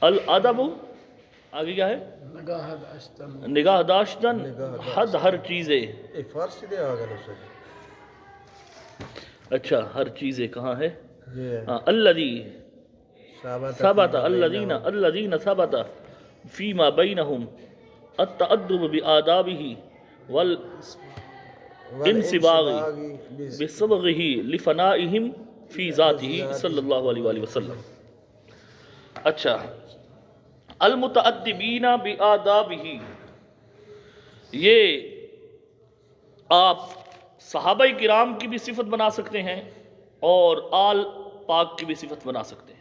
الادب آگے کیا ہے؟ نگاہ داشتن حد ہر چیزیں. فارسی دے آگا نسل. اچھا ہر چیزیں کہاں ہے؟ الذی ثبت الذین ثبت فیما بینہم التأدب بآدابہ والانصباغ بصبغہ لفنائہم فی ذاتہ صلی اللہ علیہ وآلہ وسلم. اچھا المتأدبین بآدابہ، یہ آپ صحابہ کرام کی بھی صفت بنا سکتے ہیں اور آل پاک کی بھی صفت بنا سکتے ہیں.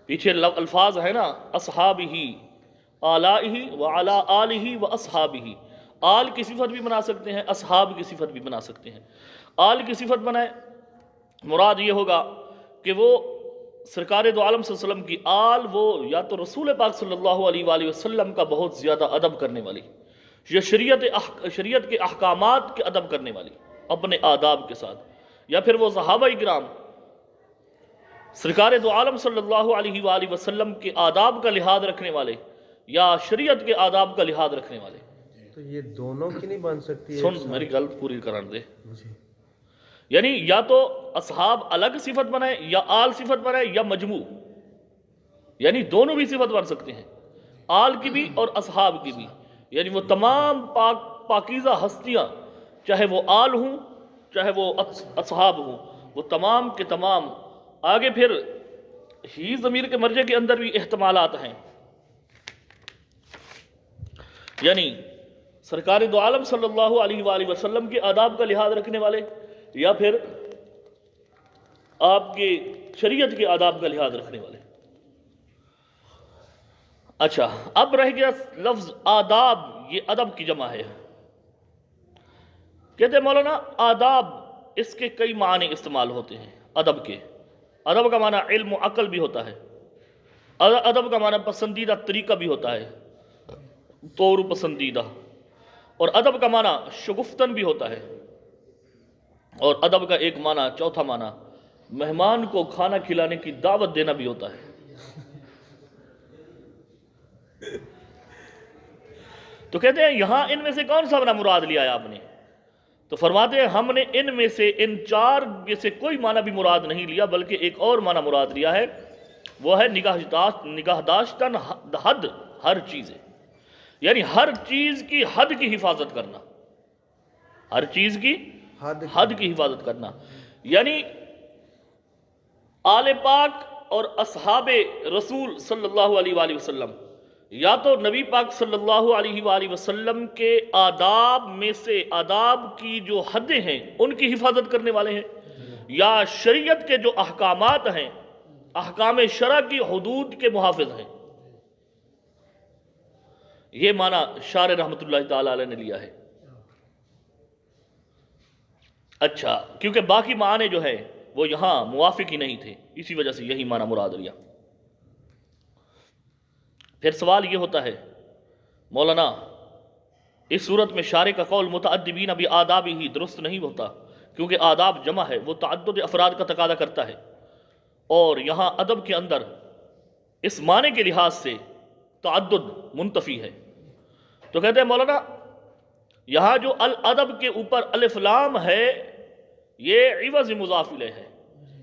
پیچھے الفاظ ہے نا اصحابہ آلائہ وعلا آلہ واصحابہ. آل کی صفت بھی بنا سکتے ہیں، اصحاب کی صفت بھی بنا سکتے ہیں. آل کی صفت بنائے مراد یہ ہوگا کہ وہ سرکار دو عالم صلی اللہ علیہ وسلم کی آل، وہ یا تو رسول پاک صلی اللہ علیہ وآلہ وسلم کا بہت زیادہ ادب کرنے والی، یا شریعت کے احکامات کے ادب کرنے والی اپنے آداب کے ساتھ، یا پھر وہ صحابہ کرام سرکار دو عالم صلی اللہ علیہ وآلہ وسلم کے آداب کا لحاظ رکھنے والے یا شریعت کے آداب کا لحاظ رکھنے والے. تو یہ دونوں کی نہیں بن سکتی؟ سن میری گل پوری کران دے. یعنی یا تو اصحاب الگ صفت بنائے یا آل صفت بنائے یا مجموع، یعنی دونوں بھی صفت بن سکتے ہیں، آل کی بھی اور اصحاب کی بھی. یعنی وہ تمام پاکیزہ ہستیاں، چاہے وہ آل ہوں چاہے وہ اصحاب ہوں، وہ تمام کے تمام. آگے پھر ہی ضمیر کے مرجع کے اندر بھی احتمالات ہیں، یعنی سرکار دو عالم صلی اللہ علیہ وآلہ وسلم کے آداب کا لحاظ رکھنے والے یا پھر آپ کے شریعت کے آداب کا لحاظ رکھنے والے. اچھا اب رہ گیا لفظ آداب، یہ ادب کی جمع ہے. کہتے ہیں مولانا آداب اس کے کئی معنی استعمال ہوتے ہیں ادب کے. ادب کا معنی علم و عقل بھی ہوتا ہے، ادب کا معنی پسندیدہ طریقہ بھی ہوتا ہے، طور پسندیدہ، اور ادب کا معنی شگفتن بھی ہوتا ہے، اور ادب کا ایک معنی چوتھا معنی مہمان کو کھانا کھلانے کی دعوت دینا بھی ہوتا ہے. تو کہتے ہیں یہاں ان میں سے کون سا معنی مراد لیا ہے آپ نے؟ تو فرماتے ہیں ہم نے ان میں سے ان چار میں سے کوئی معنی بھی مراد نہیں لیا، بلکہ ایک اور معنی مراد لیا ہے، وہ ہے نگاہ داشتن حد ہر چیز. یعنی ہر چیز کی حد کی حفاظت کرنا، ہر چیز کی حد کی حفاظت کرنا. یعنی آل پاک اور اصحاب رسول صلی اللہ علیہ وآلہ وسلم یا تو نبی پاک صلی اللہ علیہ وآلہ وسلم کے آداب میں سے آداب کی جو حدیں ہیں ان کی حفاظت کرنے والے ہیں، یا شریعت کے جو احکامات ہیں، احکام شرع کی حدود کے محافظ ہیں. یہ معنی شارح رحمۃ اللہ تعالی علیہ نے لیا ہے. اچھا کیونکہ باقی معنی جو ہے وہ یہاں موافق ہی نہیں تھے، اسی وجہ سے یہی معنی مراد لیا. پھر سوال یہ ہوتا ہے مولانا اس صورت میں شارح کا قول متعدبین بآدابہ ہی درست نہیں ہوتا، کیونکہ آداب جمع ہے، وہ تعدد افراد کا تقاضا کرتا ہے، اور یہاں ادب کے اندر اس معنی کے لحاظ سے تعدد منتفی ہے. تو کہتے ہیں مولانا یہاں جو الادب کے اوپر الف لام ہے یہ عوض مضاف الیہ ہے،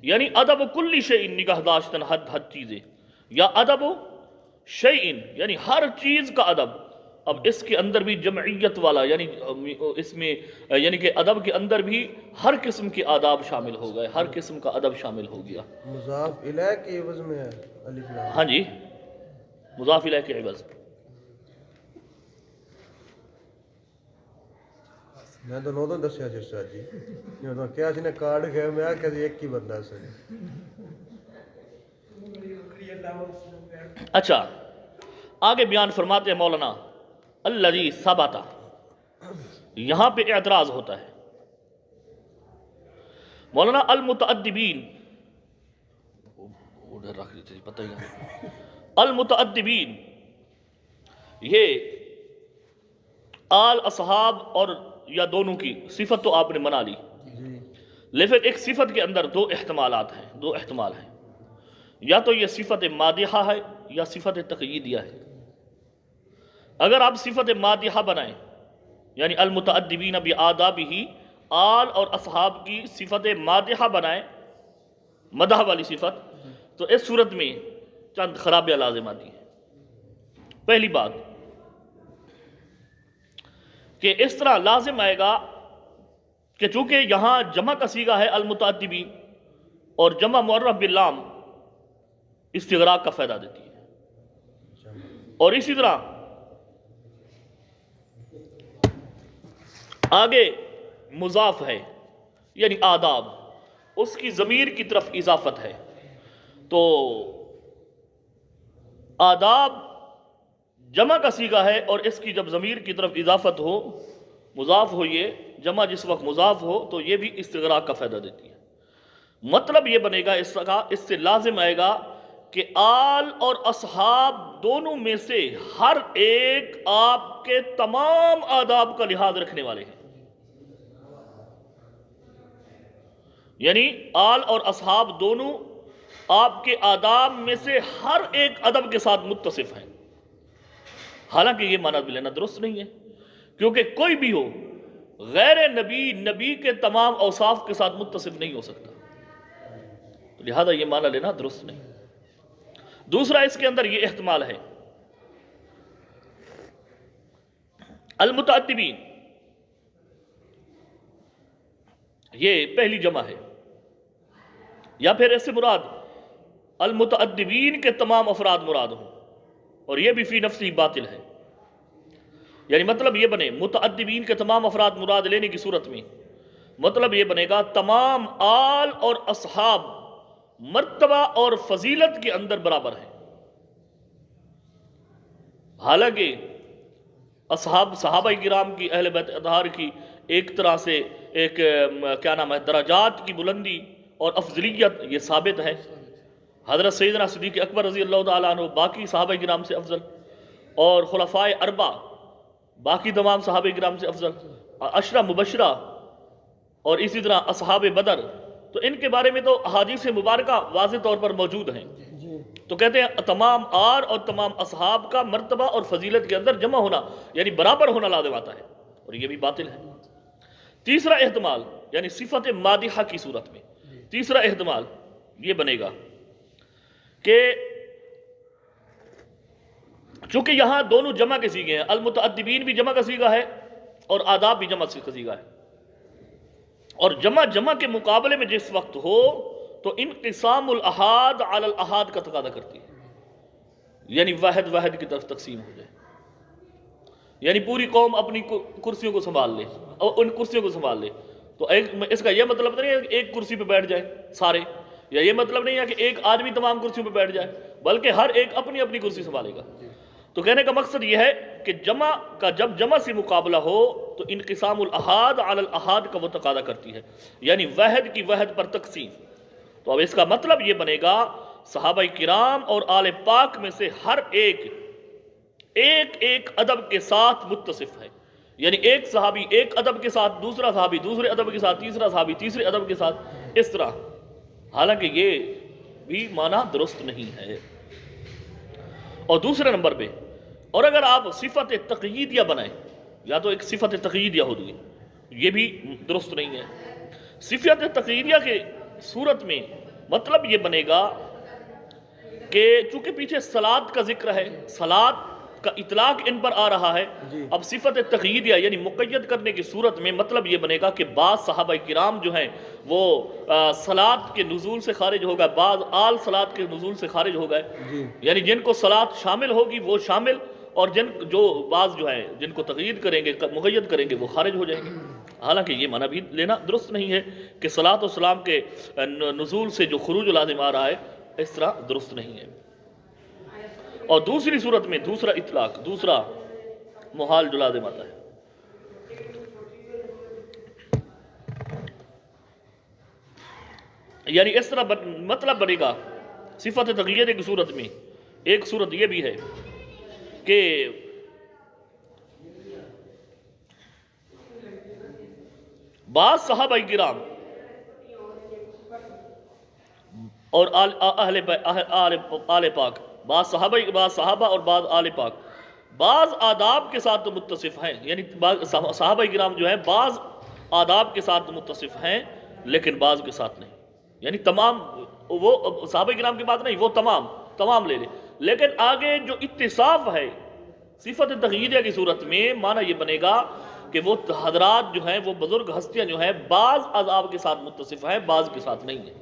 یعنی ادب کل شیء نگاہ داشتن حد چیزیں، یا ادب شیء یعنی ہر چیز کا ادب. اب اس کے اندر بھی جمعیت والا، یعنی اس میں یعنی کہ ادب کے اندر بھی ہر قسم کے آداب شامل ہو گئے، ہر قسم کا ادب شامل ہو گیا. مضاف الیہ کے عوض میں ہے الف لام. ہاں جی مضاف الیہ کے عوض. میں تو نو دسیا سی استاد جی، کیا جی نے کارڈ گیا میں کہ ایک ہی بندہ سے. اچھا آگے بیان فرماتے ہیں مولانا الذی ثبت، یہاں پہ اعتراض ہوتا ہے مولانا المتعدبین، ادھر رکھ دیتے پتہ ہی نہیں. المتعدبین یہ آل اصحاب اور یا دونوں کی صفت تو آپ نے منا لی، لیکن ایک صفت کے اندر دو احتمال ہیں. یا تو یہ صفت مادحہ ہے یا صفت تقییدیہ ہے۔ اگر آپ صفت مادحہ بنائیں یعنی المتعدبین بآدابہ، آل اور اصحاب کی صفت مادحہ بنائیں، مدح والی صفت، تو اس صورت میں چند خرابیاں لازم آتی ہیں۔ پہلی بات کہ اس طرح لازم آئے گا کہ چونکہ یہاں جمع کا صیغہ ہے المتعدبین اور جمع معرف باللام استغراق کا فائدہ دیتی ہے، اور اسی طرح آگے مضاف ہے یعنی آداب، اس کی ضمیر کی طرف اضافت ہے، تو آداب جمع کا صیغہ ہے اور اس کی جب ضمیر کی طرف اضافت ہو، مضاف ہو، یہ جمع جس وقت مضاف ہو تو یہ بھی استغراق کا فائدہ دیتی ہے۔ مطلب یہ بنے گا اس سے لازم آئے گا کہ آل اور اصحاب دونوں میں سے ہر ایک آپ کے تمام آداب کا لحاظ رکھنے والے ہیں، یعنی آل اور اصحاب دونوں آپ کے آداب میں سے ہر ایک ادب کے ساتھ متصف ہیں۔ حالانکہ یہ معنی بھی لینا درست نہیں ہے، کیونکہ کوئی بھی ہو غیر نبی نبی کے تمام اوصاف کے ساتھ متصف نہیں ہو سکتا، تو لہذا یہ معنی لینا درست نہیں۔ دوسرا اس کے اندر یہ احتمال ہے، المتعدبین یہ پہلی جمع ہے، یا پھر اس سے مراد المتعدبین کے تمام افراد مراد ہوں، اور یہ بھی فی نفسی باطل ہے، یعنی مطلب یہ بنے متعدبین کے تمام افراد مراد لینے کی صورت میں مطلب یہ بنے گا تمام آل اور اصحاب مرتبہ اور فضیلت کے اندر برابر ہیں۔ حالانکہ اصحاب صحابہ کرام کی اہل بیت اطہار کی ایک طرح سے ایک کیا نام ہے درجات کی بلندی اور افضلیت یہ ثابت ہے، حضرت سیدنا صدیق اکبر رضی اللہ تعالیٰ عنہ باقی صحابہ کرام سے افضل، اور خلفائے اربع باقی تمام صحابہ کرام سے افضل، عشرہ مبشرہ، اور اسی طرح اصحاب بدر، تو ان کے بارے میں تو احادیث مبارکہ واضح طور پر موجود ہیں، تو کہتے ہیں تمام آل اور تمام اصحاب کا مرتبہ اور فضیلت کے اندر جمع ہونا یعنی برابر ہونا لازم آتا ہے، اور یہ بھی باطل ہے۔ تیسرا احتمال یعنی صفت مادحہ کی صورت میں تیسرا احتمال یہ بنے گا کہ چونکہ یہاں دونوں جمع کے صیغے ہیں، المتعدبین بھی جمع کا صیغہ ہے اور آداب بھی جمع کا صیغہ ہے، اور جمع کے مقابلے میں جس وقت ہو تو انقسام الاحاد علی الاحاد کا تقاضا کرتی ہے، یعنی واحد کی طرف تقسیم ہو جائے، یعنی پوری قوم اپنی کرسیوں کو سنبھال لے اور ان کرسیوں کو سنبھال لے، تو اس کا یہ مطلب نہیں ہے کہ ایک کرسی پہ بیٹھ جائے سارے، یا یہ مطلب نہیں ہے کہ ایک آدمی تمام کرسیوں پہ بیٹھ جائے، بلکہ ہر ایک اپنی اپنی کرسی سنبھالے گا۔ تو کہنے کا مقصد یہ ہے کہ جب جمع سے مقابلہ ہو تو انقسام الاحاد علی الاحاد کا وہ تقاضا کرتی ہے، یعنی واحد کی واحد پر تقسیم۔ تو اب اس کا مطلب یہ بنے گا صحابہ کرام اور آل پاک میں سے ہر ایک ادب کے ساتھ متصف ہے، یعنی ایک صحابی ایک ادب کے ساتھ، دوسرا صحابی دوسرے ادب کے ساتھ، تیسرا صحابی تیسرے ادب کے ساتھ، اس طرح، حالانکہ یہ بھی معنی درست نہیں ہے۔ اور دوسرے نمبر پہ، اور اگر آپ صفت تقییدیہ بنائیں، یا تو ایک صفت تقییدیہ ہوگی، یہ بھی درست نہیں ہے۔ صفت تقییدیہ کے صورت میں مطلب یہ بنے گا کہ چونکہ پیچھے صلاۃ کا ذکر ہے، صلاۃ کا اطلاق ان پر آ رہا ہے، اب صفت تقییدیہ یعنی مقید کرنے کی صورت میں مطلب یہ بنے گا کہ بعض صحابہ کرام جو ہیں وہ صلاۃ کے نزول سے خارج ہو گئے، بعض آل صلاۃ کے نزول سے خارج ہو گئے، یعنی جن کو صلاۃ شامل ہوگی وہ شامل، اور بعض جو ہیں جن کو تقیید کریں گے مقید کریں گے وہ خارج ہو جائیں گے۔ حالانکہ یہ معنی بھی لینا درست نہیں ہے کہ صلاۃ و سلام کے نزول سے جو خروج لازم آ رہا ہے اس طرح درست نہیں ہے۔ اور دوسری صورت میں دوسرا اطلاق، دوسرا محال جو لازم آتا ہے، یعنی اس طرح مطلب بنے گا صفت تغییر کی صورت میں ایک صورت یہ بھی ہے کہ بعض صحابہ کرام اور آل پاک، بعض صحابہ اور بعض آل پاک، بعض آداب کے ساتھ تو متصف ہیں، یعنی صحابہ کرام جو ہیں بعض آداب کے ساتھ متصف ہیں لیکن بعض کے ساتھ نہیں، یعنی تمام وہ صحابہ کرام کی بات نہیں، وہ تمام لے لے، لیکن آگے جو اتصاف ہے صفت تغییریہ کی صورت میں معنی یہ بنے گا کہ وہ حضرات جو ہیں، وہ بزرگ ہستیاں جو ہیں بعض آداب کے ساتھ متصف ہیں، بعض کے ساتھ نہیں ہیں،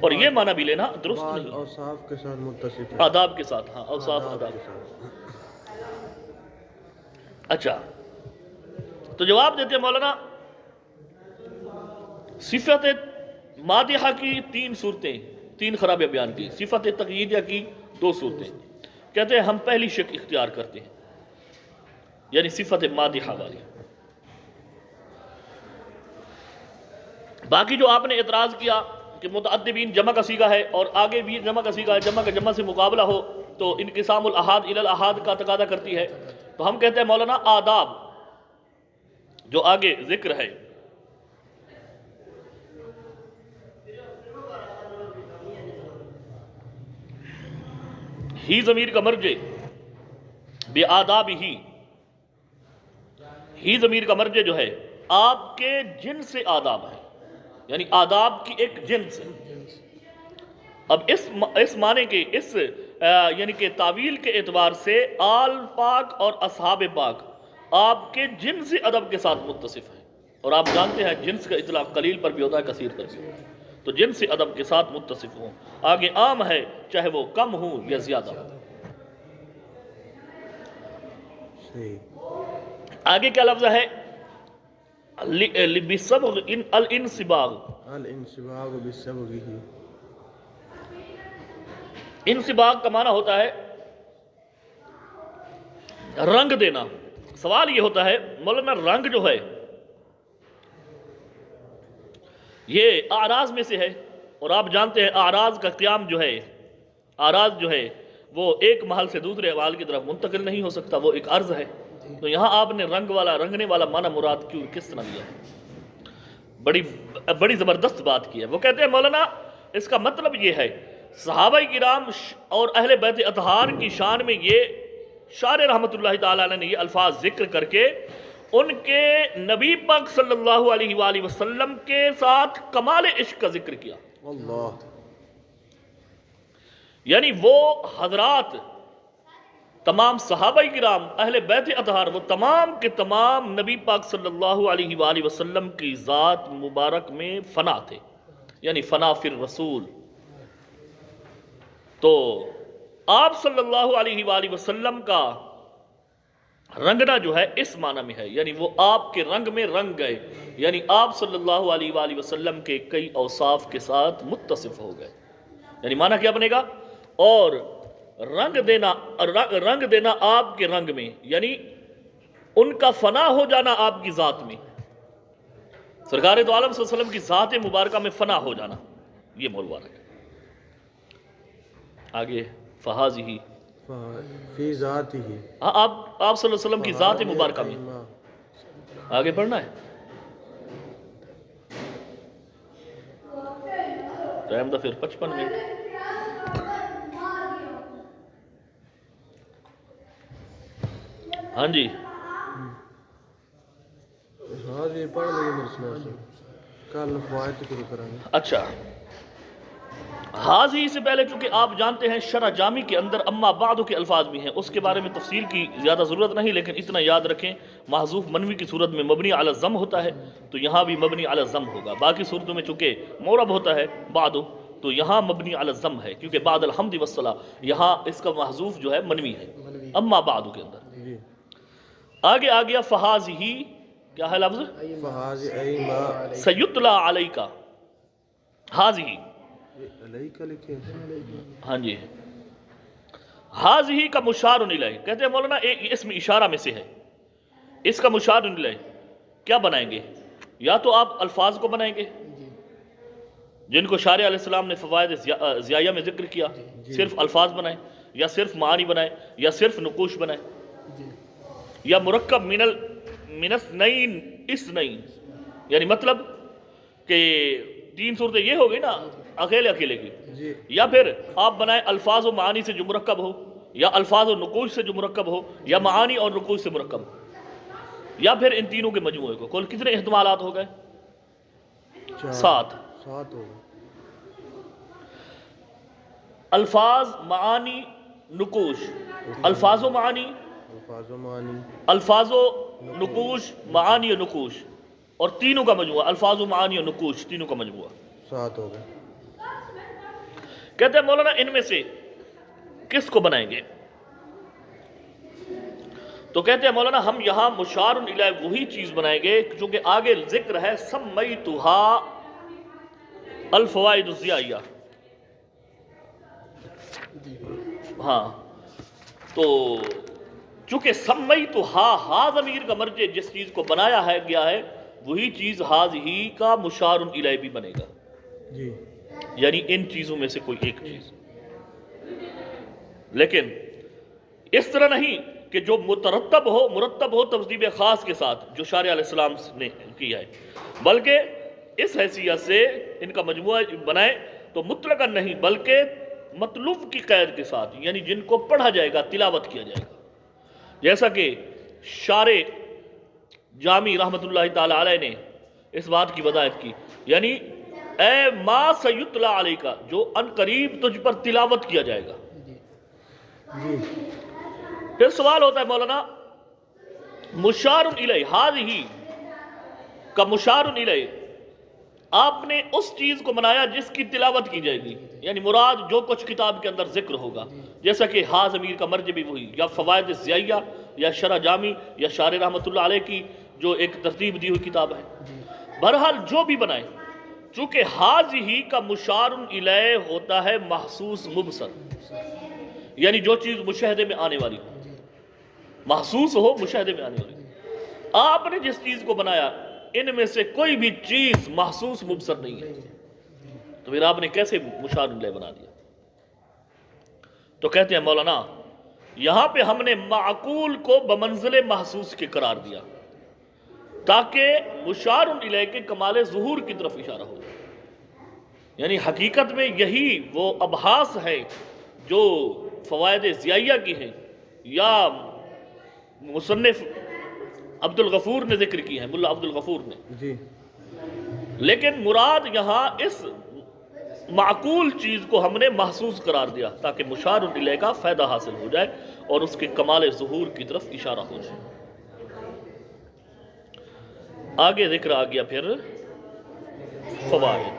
اور یہ معنی بھی لینا درست بعض نہیں، اوصاف کے ساتھ متصف ہے، آداب کے ساتھ، ہاں اوصاف آداب۔ کے ساتھ۔ اچھا تو جواب دیتے ہیں مولانا، صفت مادحہ کی 3 صورتیں، 3 خرابیاں بیان کی، صفت تقییدیہ کی 2 صورتیں، کہتے ہیں ہم پہلی شک اختیار کرتے ہیں، یعنی صفت مادحہ والی۔ باقی جو آپ نے اعتراض کیا کہ متعدبین جمع کا صیغہ ہے اور آگے بھی جمع کا صیغہ ہے، جمع کا جمع سے مقابلہ ہو تو انقسام الاحاد الی الاحاد کا تقاضا کرتی ہے، تو ہم کہتے ہیں مولانا آداب جو آگے ذکر ہے، ہی ضمیر کا مرجع بے آداب ہی ضمیر کا مرجع جو ہے آپ کے جنس سے آداب ہے، یعنی آداب کی ایک جنس ہے۔ اب اس معنی کے یعنی کہ تعویل کے اعتبار سے آل پاک اور اصحاب پاک آپ کے جنس ادب کے ساتھ متصف ہیں، اور آپ جانتے ہیں جنس کا اطلاق قلیل پر بھی ہوتا ہے، کثیر پر بھی، تو جنس ادب کے ساتھ متصف ہوں، آگے عام ہے چاہے وہ کم ہوں یا زیادہ ہوں۔ آگے کیا لفظ ہے؟ بِسَبْغ الانصباغ، الانصباغ بسبغہ، انصباغ کا معنی ہوتا ہے رنگ دینا۔ سوال یہ ہوتا ہے مولانا رنگ جو ہے یہ اعراض میں سے ہے، اور آپ جانتے ہیں اعراض کا قیام جو ہے، اعراض جو ہے وہ ایک محل سے دوسرے محل کی طرف منتقل نہیں ہو سکتا، وہ ایک عرض ہے، تو یہاں آپ نے رنگ والا، رنگنے والا معنی مراد کیوں کس طرح لیا ہے؟ بڑی زبردست بات کی ہے۔ وہ کہتے ہیں مولانا اس کا مطلب یہ ہے صحابہ کرام اور اہل بیت اطہار کی شان میں یہ شارع رحمت اللہ تعالیٰ نے یہ الفاظ ذکر کر کے ان کے نبی پاک صلی اللہ علیہ وآلہ وسلم کے ساتھ کمال عشق کا ذکر کیا، اللہ، یعنی وہ حضرات تمام صحابہ کرام اہل بیت اطہار وہ تمام کے تمام نبی پاک صلی اللہ علیہ وآلہ وسلم کی ذات مبارک میں فنا تھے، یعنی فنا فی الرسول۔ تو آپ صلی اللہ علیہ وآلہ وسلم کا رنگنا جو ہے اس معنی میں ہے، یعنی وہ آپ کے رنگ میں رنگ گئے، یعنی آپ صلی اللہ علیہ وآلہ وسلم کے کئی اوصاف کے ساتھ متصف ہو گئے، یعنی معنی کیا بنے گا؟ اور رنگ دینا آپ کے رنگ میں، یعنی ان کا فنا ہو جانا آپ کی ذات میں، سرکار دو عالم صلی اللہ علیہ وسلم کی ذات مبارکہ میں فنا ہو جانا، یہ مولوی ہے۔ آگے فہذہ فی ذاتہ، آپ صلی اللہ علیہ وسلم کی ذات مبارکہ میں، آگے پڑھنا ہے، ٹائم دا پھر 55 منٹ۔ ہاں جی ہاں جی پڑھ لیں میرے سناس کل فوائد شروع کریں گے۔ اچھا، حاضی سے پہلے چونکہ آپ جانتے ہیں شرح جامی کے اندر اما بعد کے الفاظ بھی ہیں، اس کے بارے میں تفصیل کی زیادہ ضرورت نہیں، لیکن اتنا یاد رکھیں محذوف منوی کی صورت میں مبنی علی الضم ہوتا ہے، تو یہاں بھی مبنی علی الضم ہوگا۔ باقی صورتوں میں چونکہ معرب ہوتا ہے بعد، تو یہاں مبنی علی الضم ہے، کیونکہ بعد الحمد والصلاۃ یہاں اس کا محذوف جو ہے منوی ہے اما بعد کے اندر۔ جی آگے آ گیا فہذہ، کیا ہے لفظ؟ فہذہ ایما سیتلا علیکا، حاضی، علیکہ لکھے، ہاں جی، حاضی کا مشار الیہ، کہتے ہیں مولانا اس میں اشارہ میں سے ہے، اس کا مشار الیہ کیا بنائیں گے؟ یا تو آپ الفاظ کو بنائیں گے جن کو شارع علیہ السلام نے فوائد ضیائیہ میں ذکر کیا، صرف الفاظ بنائیں، یا صرف معانی بنائیں، یا صرف نقوش بنائیں، یا مرکب من اثنین، یعنی مطلب کہ تین صورتیں یہ ہو گئی نا اکیلے اکیلے کی. جی یا پھر آپ بنائیں الفاظ و معانی سے جو مرکب ہو, یا الفاظ و نقوش سے جو مرکب ہو, یا معانی اور نقوش سے مرکب ہو, یا پھر ان تینوں کے مجموعے کو. کل کتنے احتمالات ہو گئے؟ 7. 7 ہو گئے. الفاظ, معانی, نقوش. الفاظ و معانی, الفاظ و معانی, الفاظ و نقوش, معانی و نقوش, اور تینوں کا مجموعہ الفاظ و معانی اور نقوش تینوں کا مجموعہ 7 ہو گئے. کہتے ہیں مولانا ان میں سے کس کو بنائیں گے؟ تو کہتے ہیں مولانا ہم یہاں مشار الیہ وہی چیز بنائیں گے جو کہ آگے ذکر ہے سمیتھا الفوائد الضیائیہ. ہاں تو چونکہ سمیتھا ہا ضمیر کا مرجع جس چیز کو بنایا ہے گیا ہے وہی چیز ہی کا مشار الیہ بھی بنے گا. جی یعنی ان چیزوں میں سے کوئی ایک چیز. لیکن اس طرح نہیں کہ جو مرتب ہو ترتیب خاص کے ساتھ جو شارع علیہ السلام نے کیا ہے, بلکہ اس حیثیت سے ان کا مجموعہ بنائے تو مطلقاً نہیں بلکہ مطلوب کی قید کے ساتھ, یعنی جن کو پڑھا جائے گا, تلاوت کیا جائے گا. جیسا کہ شارع جامی رحمۃ اللہ تعالی علیہ نے اس بات کی وضاحت کی, یعنی اے ما سیتلا علیہ کا جو ان قریب تجھ پر تلاوت کیا جائے گا. جی پھر سوال ہوتا ہے مولانا مشار الیہ ہذہ کا مشار الیہ آپ نے اس چیز کو بنایا جس کی تلاوت کی جائے گی, یعنی مراد جو کچھ کتاب کے اندر ذکر ہوگا, جیسا کہ ہا ضمیر کا مرجع بھی وہی, یا فوائد الضیائیہ یا شرح جامی یا شارع رحمۃ اللہ علیہ کی جو ایک ترتیب دی ہوئی کتاب ہے. بہرحال جو بھی بنائے, چونکہ ہذہ کا مشار الیہ ہوتا ہے محسوس مبصر, یعنی جو چیز مشاہدے میں آنے والی ہو, محسوس ہو مشاہدے میں آنے والی. آپ نے جس چیز کو بنایا ان میں سے کوئی بھی چیز محسوس مبصر نہیں ہے, تو پھر آپ نے کیسے مشار الیہ بنا دیا؟ تو کہتے ہیں مولانا یہاں پہ ہم نے معقول کو بمنزل محسوس کے قرار دیا تاکہ مشار الیہ کے کمال ظہور کی طرف اشارہ ہو. یعنی حقیقت میں یہی وہ ابحاث ہے جو فوائد ضیائیہ کی ہیں یا مصنف عبد الغفور نے ذکر کی ہے, ملا عبد الغفور نے. جی لیکن مراد یہاں اس معقول چیز کو ہم نے محسوس قرار دیا تاکہ مشار الیہ کا فائدہ حاصل ہو جائے اور اس کے کمال ظہور کی طرف اشارہ ہو جائے. آگے ذکر آ گیا پھر فوائد.